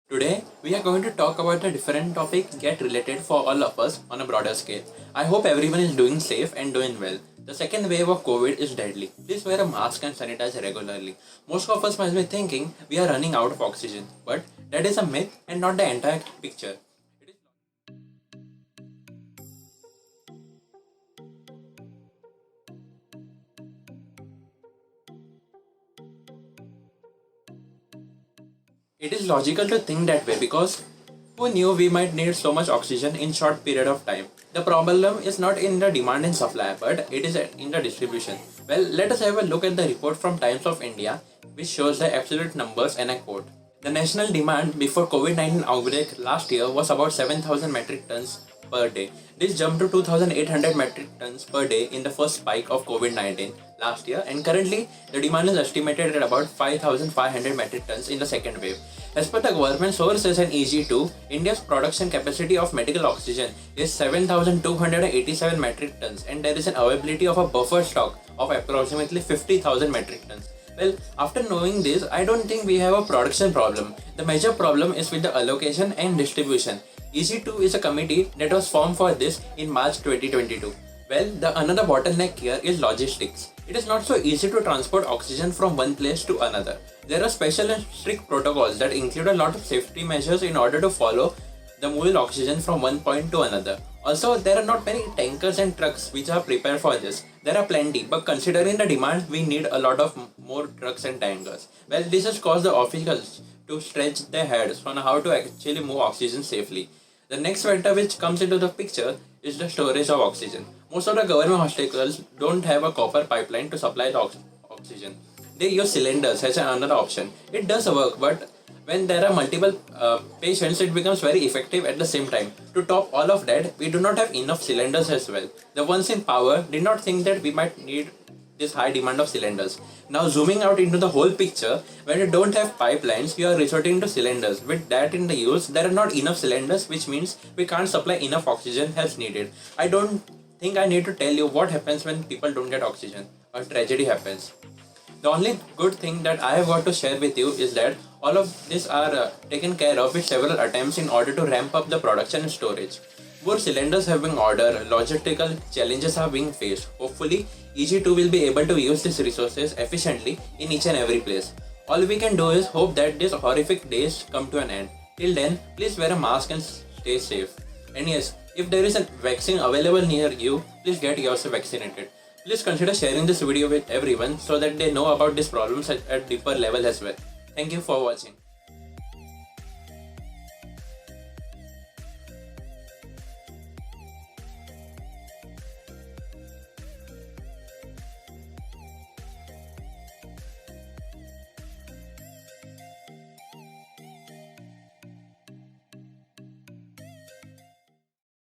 Today, we are going to talk about a different topic yet related for all of us on a broader scale. I hope everyone is doing safe and doing well. The second wave of COVID is deadly. Please wear a mask and sanitize regularly. Most of us must be thinking we are running out of oxygen, but that is a myth and not the entire picture. It is logical to think that way because who knew we might need so much oxygen in short period of time? The problem is not in the demand and supply, but it is in the distribution. Well, let us have a look at the report from Times of India, which shows the absolute numbers, and I quote. The national demand before COVID-19 outbreak last year was about 7,000 metric tons per day. This jumped to 2,800 metric tons per day in the first spike of COVID-19 last year, and currently the demand is estimated at about 5,500 metric tons in the second wave. As per the government sources and EG2, India's production capacity of medical oxygen is 7,287 metric tons, and there is an availability of a buffer stock of approximately 50,000 metric tons. Well, after knowing this, I don't think we have a production problem. The major problem is with the allocation and distribution. EG2 is a committee that was formed for this in March 2022. Well, the another bottleneck here is logistics. It is not so easy to transport oxygen from one place to another. There are special and strict protocols that include a lot of safety measures in order to follow the move oxygen from one point to another. Also, there are not many tankers and trucks which are prepared for this. There are plenty, but considering the demand, we need a lot of more trucks and tankers. Well, this has caused the officials to stretch their heads on how to actually move oxygen safely. The next factor which comes into the picture is the storage of oxygen. Most of the government hospitals don't have a copper pipeline to supply the oxygen. They use cylinders as another option. It does work, but when there are multiple patients, it becomes very effective at the same time. To top all of that, we do not have enough cylinders as well. The ones in power did not think that we might need this high demand of cylinders. Now zooming out into the whole picture, when you don't have pipelines, you are resorting to cylinders. With that in the use, there are not enough cylinders, which means we can't supply enough oxygen as needed. I don't think I need to tell you what happens when people don't get oxygen. A tragedy happens. The only good thing that I have got to share with you is that all of this are taken care of with several attempts in order to ramp up the production and storage. More cylinders have been ordered, logistical challenges are being faced. Hopefully, EG2 will be able to use these resources efficiently in each and every place. All we can do is hope that these horrific days come to an end. Till then, please wear a mask and stay safe. And yes, if there is a vaccine available near you, please get yourself vaccinated. Please consider sharing this video with everyone so that they know about these problems at a deeper level as well. Thank you for watching.